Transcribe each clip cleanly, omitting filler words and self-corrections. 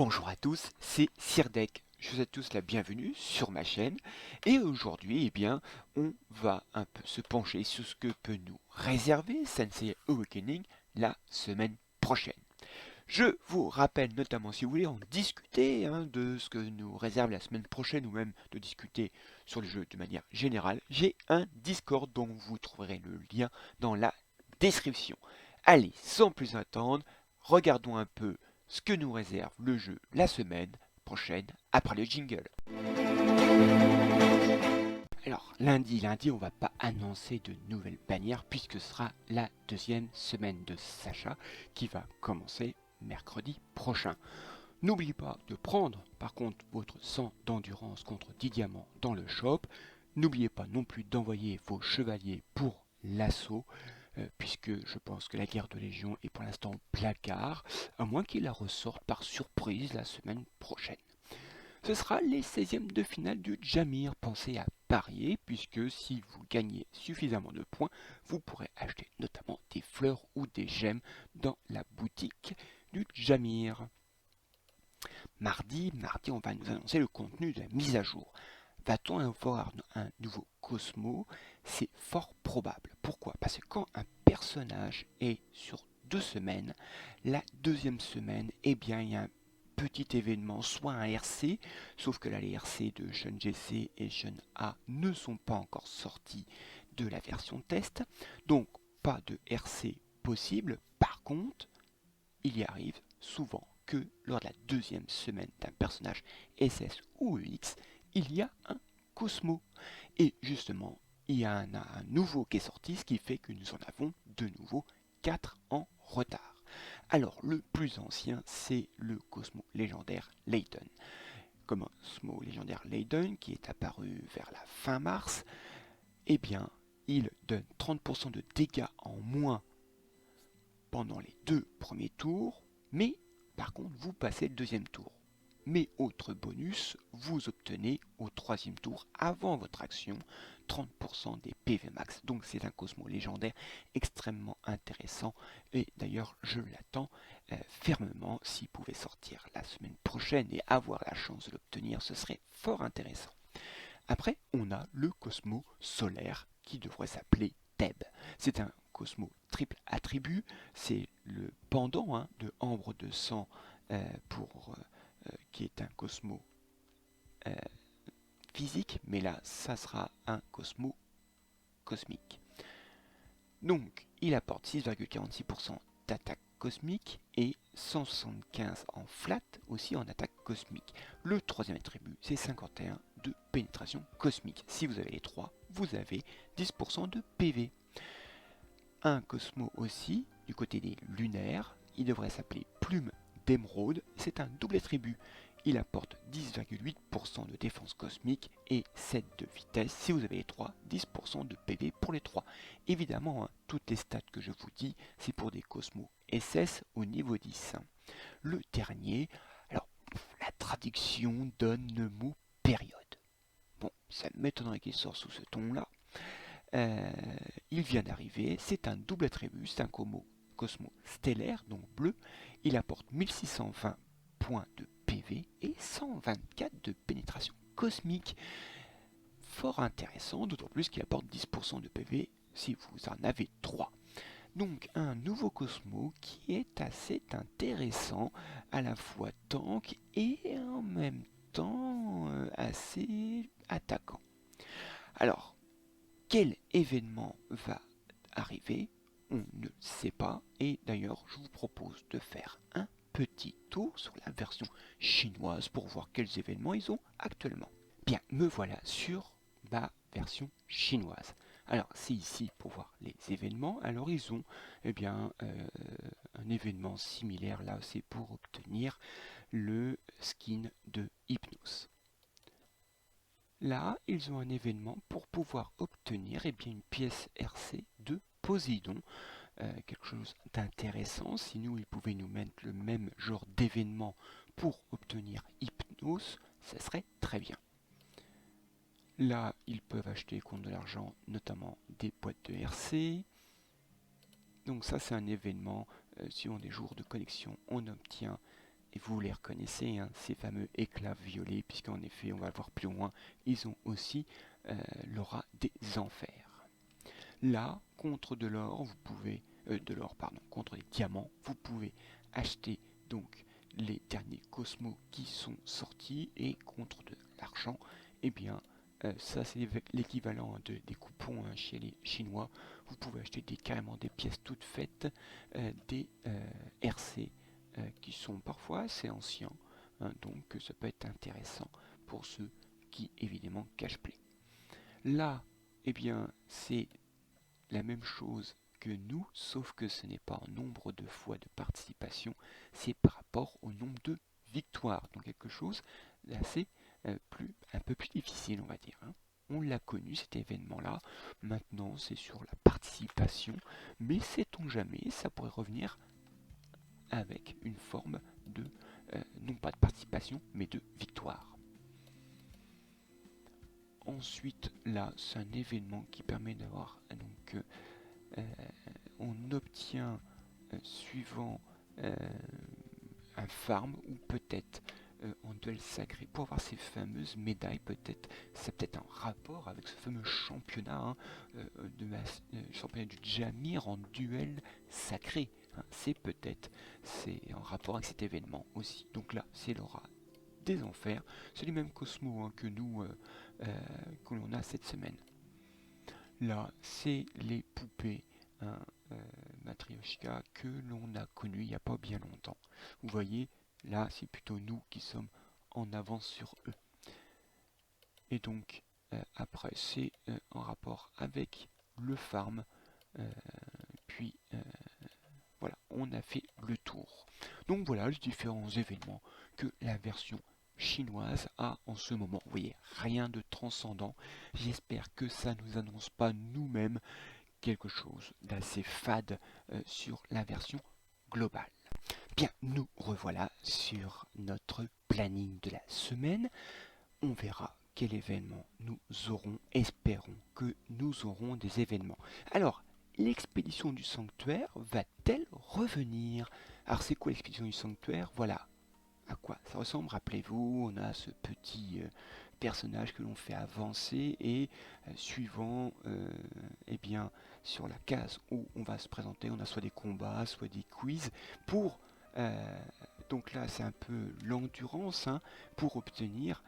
Bonjour à tous, c'est Sirdek. Je vous souhaite tous la bienvenue sur ma chaîne. Et aujourd'hui, on va un peu se pencher sur ce que peut nous réserver Sensei Awakening la semaine prochaine. Je vous rappelle notamment, si vous voulez en discuter de ce que nous réserve la semaine prochaine ou même de discuter sur le jeu de manière générale, j'ai un Discord dont vous trouverez le lien dans la description. Allez, sans plus attendre, regardons un peu ce que nous réserve le jeu la semaine prochaine après le jingle. Alors, lundi, on va pas annoncer de nouvelles bannières puisque ce sera la deuxième semaine de Sacha qui va commencer mercredi prochain. N'oubliez pas de prendre par contre votre 100 d'endurance contre 10 diamants dans le shop. N'oubliez pas non plus d'envoyer vos chevaliers pour l'assaut, puisque je pense que la guerre de Légion est pour l'instant placard, à moins qu'il la ressorte par surprise la semaine prochaine. Ce sera les 16e de finale du Jamir. Pensez à parier, puisque si vous gagnez suffisamment de points, vous pourrez acheter notamment des fleurs ou des gemmes dans la boutique du Jamir. Mardi, on va nous annoncer le contenu de la mise à jour. Va-t-on avoir un nouveau Cosmo? C'est fort probable. Pourquoi? Parce que quand un personnage est sur 2 semaines, la deuxième semaine, il y a un petit événement, soit un RC, sauf que là les RC de Jeune GC et Jeune A ne sont pas encore sortis de la version test, donc pas de RC possible. Par contre, il y arrive souvent que lors de la deuxième semaine d'un personnage SS ou EX, il y a un Cosmo. Et justement, il y a un nouveau qui est sorti, ce qui fait que nous en avons de nouveau 4 en retard. Alors, le plus ancien, c'est le Cosmo légendaire Layton. Cosmo légendaire Layton, qui est apparu vers la fin mars, il donne 30% de dégâts en moins pendant les 2 premiers tours, mais par contre vous passez le deuxième tour. Mais autre bonus, vous obtenez au 3e tour, avant votre action, 30% des PV max. Donc c'est un Cosmo légendaire extrêmement intéressant, et d'ailleurs je l'attends fermement. S'il pouvait sortir la semaine prochaine et avoir la chance de l'obtenir, ce serait fort intéressant. Après, on a le Cosmo solaire qui devrait s'appeler Thèbes. C'est un Cosmo triple attribut, c'est le pendant de Ambre de Sang qui est un Cosmo euh, physique, mais là, ça sera un Cosmo cosmique. Donc, il apporte 6,46% d'attaque cosmique et 175 en flat aussi en attaque cosmique. Le troisième attribut, c'est 51 de pénétration cosmique. Si vous avez les trois, vous avez 10% de PV. Un Cosmo aussi, du côté des lunaires, il devrait s'appeler Plume d'émeraude. C'est un double attribut. Il apporte 10,8% de défense cosmique et 7 de vitesse. Si vous avez les 3, 10% de PV pour les 3. Évidemment, toutes les stats que je vous dis, c'est pour des Cosmos SS au niveau 10. Le dernier, alors la traduction donne le mot période. Bon, ça m'étonnerait qu'il sorte sous ce ton-là. Il vient d'arriver, c'est un double attribut, c'est un Cosmo stellaire, donc bleu. Il apporte 1620 points de PV et 124 de pénétration cosmique. Fort intéressant, d'autant plus qu'il apporte 10% de PV si vous en avez 3. Donc un nouveau Cosmo qui est assez intéressant, à la fois tank et en même temps assez attaquant. Alors, quel événement va arriver? On ne sait pas, et d'ailleurs je vous propose de faire un petit tour sur la version chinoise pour voir quels événements ils ont actuellement. Bien, me voilà sur ma version chinoise. Alors c'est ici pour voir les événements. Alors ils ont un événement similaire, là c'est pour obtenir le skin de Hypnos. Là, ils ont un événement pour pouvoir obtenir une pièce RC de Poséidon. Quelque chose d'intéressant. Si nous, ils pouvaient nous mettre le même genre d'événement pour obtenir Hypnos, ça serait très bien. Là, ils peuvent acheter contre de l'argent, notamment des boîtes de RC. Donc ça, c'est un événement. Si on a des jours de connexion, on obtient et vous les reconnaissez, hein, ces fameux éclats violets, puisqu'en effet, on va le voir plus loin, ils ont aussi l'aura des enfers. Là, contre de l'or, vous pouvez, contre des diamants, vous pouvez acheter donc les derniers Cosmos qui sont sortis, et contre de l'argent, eh bien, ça c'est l'équivalent des coupons, hein, chez les Chinois. Vous pouvez acheter carrément des pièces toutes faites, des RC qui sont parfois assez anciens, hein, donc ça peut être intéressant pour ceux qui évidemment cash play. Là, eh bien, c'est la même chose que nous, sauf que ce n'est pas en nombre de fois de participation, c'est par rapport au nombre de victoires. Donc quelque chose d'assez un peu plus difficile, on va dire, hein. On l'a connu cet événement-là. Maintenant, c'est sur la participation, mais sait-on jamais, ça pourrait revenir avec une forme de, non pas de participation, mais de victoire. Ensuite, là, c'est un événement qui permet d'avoir donc on obtient suivant un farm, ou peut-être en duel sacré, pour avoir ces fameuses médailles. Peut-être c'est peut-être un rapport avec ce fameux championnat, hein, championnat du Jamir en duel sacré, hein. C'est en rapport avec cet événement aussi. Donc là, c'est l'aura des enfers. C'est les mêmes Cosmos, hein, que nous que l'on a cette semaine. Là, c'est les poupées, hein, Matryoshka, que l'on a connu il n'y a pas bien longtemps. Vous voyez, là, c'est plutôt nous qui sommes en avance sur eux. Et donc, après, c'est en rapport avec le farm. Puis, voilà, on a fait le tour. Donc voilà les différents événements que la version chinoise a en ce moment. Vous voyez, rien de transcendant. J'espère que ça ne nous annonce pas nous-mêmes quelque chose d'assez fade sur la version globale. Bien, nous revoilà sur notre planning de la semaine. On verra quel événement nous aurons. Espérons que nous aurons des événements. Alors, l'expédition du sanctuaire va-t-elle revenir? Alors, c'est quoi l'expédition du sanctuaire? Voilà à quoi ça ressemble. Rappelez-vous, on a ce petit personnage que l'on fait avancer, et suivant eh bien, sur la case où on va se présenter, on a soit des combats, soit des quiz pour donc là c'est un peu l'endurance, hein, pour obtenir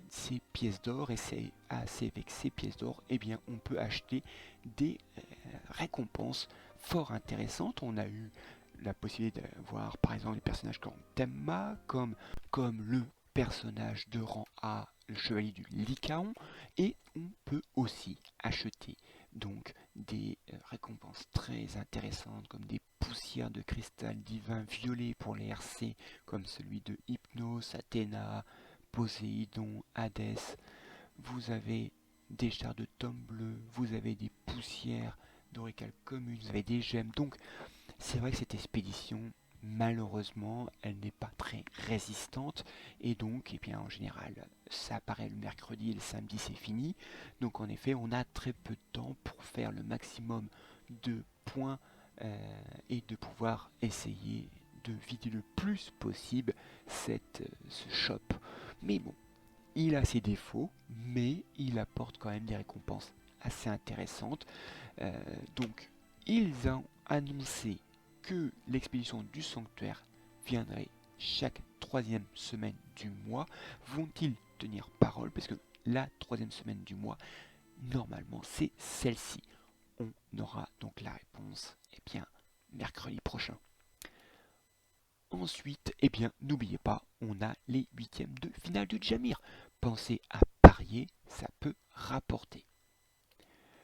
ces pièces d'or. Et c'est avec ces pièces d'or, eh bien, on peut acheter des récompenses fort intéressantes. On a eu la possibilité de voir par exemple les personnages comme Temma, comme le personnage de rang A, le chevalier du Lycaon, et on peut aussi acheter donc des récompenses très intéressantes, comme des poussières de cristal divin violet pour les RC, comme celui de Hypnos, Athéna, Poséidon, Hadès. Vous avez des chars de tome bleu, vous avez des poussières d'oricale commune, vous avez des gemmes. Donc c'est vrai que cette expédition, malheureusement, elle n'est pas très résistante, et donc, eh bien, en général, ça apparaît le mercredi et le samedi, c'est fini. Donc, en effet, on a très peu de temps pour faire le maximum de points et de pouvoir essayer de vider le plus possible ce shop. Mais bon, il a ses défauts, mais il apporte quand même des récompenses assez intéressantes. Donc, ils ont annoncé que l'expédition du sanctuaire viendrait chaque troisième semaine du mois. Vont-ils tenir parole? Parce que la troisième semaine du mois, normalement, c'est celle-ci. On aura donc la réponse, eh bien, mercredi prochain. Ensuite, eh bien, n'oubliez pas, on a les huitièmes de finale du Jamir. Pensez à parier, ça peut rapporter.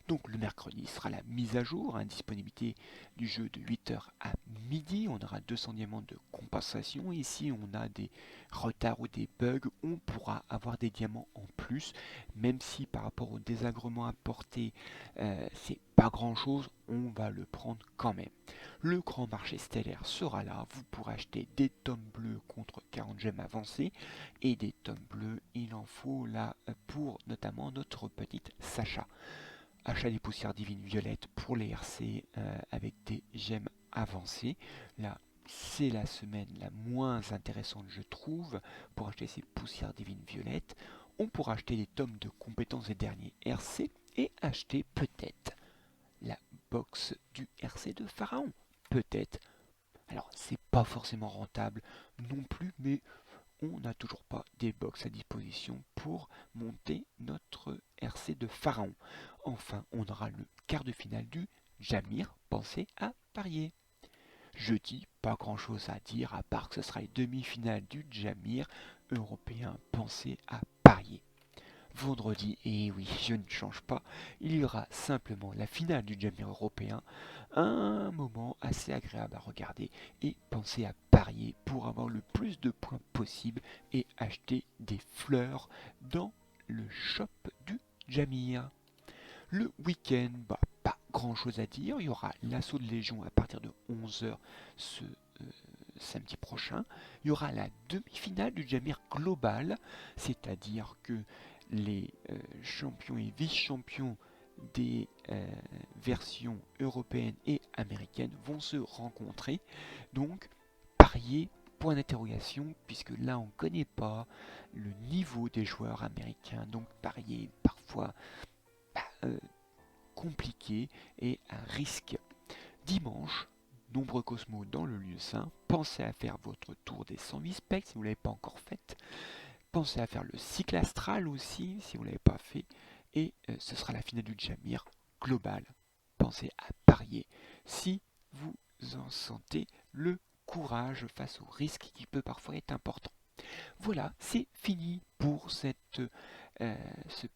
Donc le mercredi sera la mise à jour, hein, disponibilité du jeu de 8h à midi. On aura 200 diamants de compensation. Ici on a des retards ou des bugs, on pourra avoir des diamants en plus, même si par rapport au désagrément apporté, c'est pas grand chose, on va le prendre quand même. Le grand marché stellaire sera là, vous pourrez acheter des tomes bleus contre 40 gemmes avancées, et des tomes bleus, il en faut là pour notamment notre petite Sacha. Achat des poussières divines violettes pour les RC avec des gemmes avancées. Là, c'est la semaine la moins intéressante, je trouve, pour acheter ces poussières divines violettes. On pourra acheter les tomes de compétences des derniers RC et acheter peut-être la box du RC de Pharaon. Peut-être. Alors, c'est pas forcément rentable non plus, mais on n'a toujours pas des box à disposition pour monter notre RC de Pharaon. Enfin, on aura le quart de finale du Jamir. Pensez à parier. Jeudi, pas grand chose à dire à part que ce sera les demi-finales du Jamir européen. Pensez à parier. Vendredi, et oui, je ne change pas, il y aura simplement la finale du Jamir européen, un moment assez agréable à regarder et pensez à parier pour avoir le plus de points possible et acheter des fleurs dans le shop du Jamir. Le week-end, pas grand chose à dire, il y aura l'assaut de Légion à partir de 11h ce samedi prochain. Il y aura la demi-finale du Jamir Global, c'est-à-dire que les champions et vice-champions des versions européennes et américaines vont se rencontrer. Donc, parier, point d'interrogation, puisque là on ne connaît pas le niveau des joueurs américains. Donc, parier parfois euh, compliqué et à risque. Dimanche, nombreux Cosmos dans le lieu saint. Pensez à faire votre tour des 108 specs si vous ne l'avez pas encore fait. Pensez à faire le cycle astral aussi si vous ne l'avez pas fait. Et ce sera la finale du Jamir global. Pensez à parier si vous en sentez le courage face au risque qui peut parfois être important. Voilà, c'est fini pour ce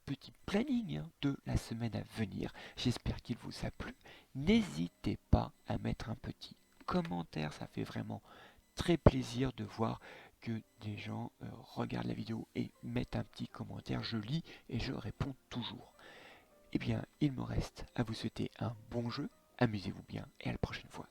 petit planning de la semaine à venir. J'espère qu'il vous a plu. N'hésitez pas à mettre un petit commentaire, ça fait vraiment très plaisir de voir que des gens regardent la vidéo et mettent un petit commentaire. Je lis et je réponds toujours. Eh bien, il me reste à vous souhaiter un bon jeu, amusez-vous bien et à la prochaine fois.